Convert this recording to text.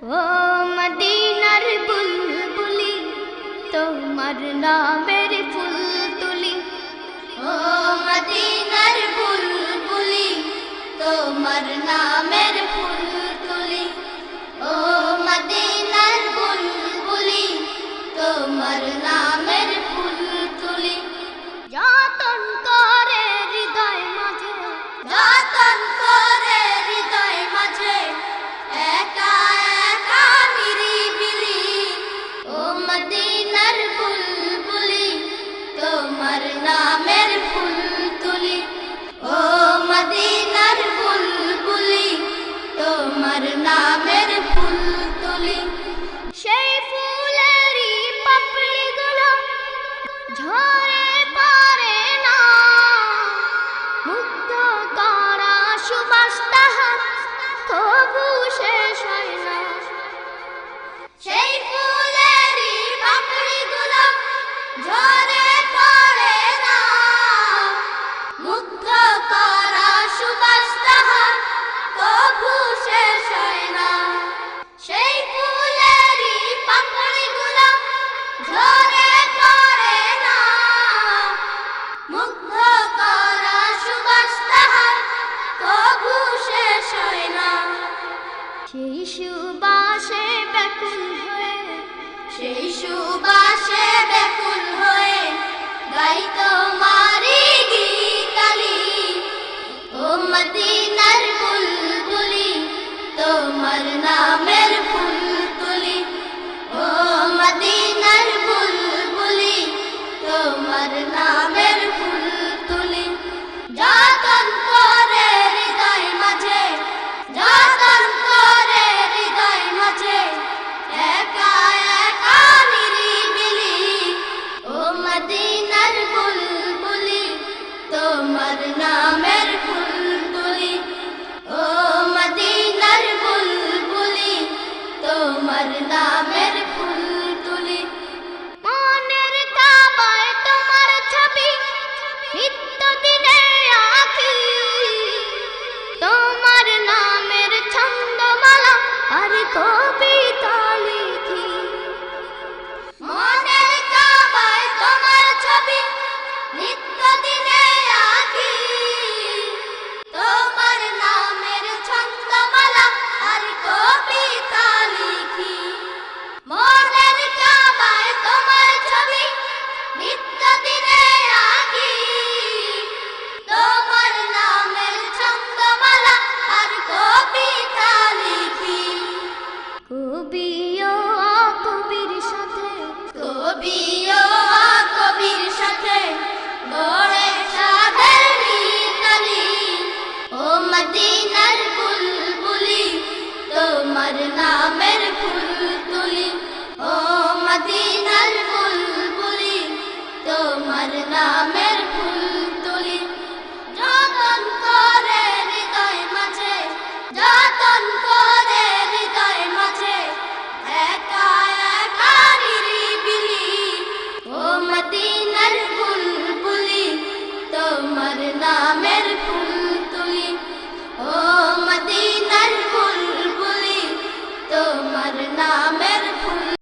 ও মদিনার বুলবুলি তোমার নামের ফুল তুলি, ও মদিনার বুলবুলি তোমার নামের ফুল তুলি, ও মদিনার বুলবুলি তোমার নামের ফুল তুলি। যতন করে হৃদয় মাঝে, যতন করে হৃদয় মাঝে একা একা নিরিবিলি, ও মদিনার বুলবুলি তোমার নামের ফুল তুলি, ও মদিনার বুলবুলি তোমার নামের ফুল তুলি। সেই ফুলেরই পাপড়িগুলো ঝরে পড়ে না, মুগ্ধ করা সুবাস তাহার তবু শেষ হয় না। সেই ফুলেরই পাপড়িগুলো ঝরে পড়ে না, মুগ্ধ করা সুবাস তাহার তবু শেষ হয় না। সেই ফুলেরই পাপড়িগুলো ঝরে পড়ে না, মুগ্ধ করা সুবাস তাহার তবু শেষ হয় না। সেই সুবাসে ব্যাকুল হয়ে, সেই সুবাসে ব্যাকুল হয়ে গাই তোমারি গীতালি, ও মদিনার বুলবুলি তোমার নামের ফুল তুলি, ও মদিনার বুলবুলি তোমার নামের ফুল তুলি। যতন করে হৃদয় মাঝে, যতন করে হৃদয় মাঝে একা একা নিরিবিলি, ও মদিনার বুলবুলি তোমার নামের ফুল তুলি, ও মদিনার বুলবুলি তোমার নামের ফুল তুলি। মনের কাবায় তোমার ছবি নিত্য দিনে আঁকি, তোমার নামের ছন্দমালা আর কবি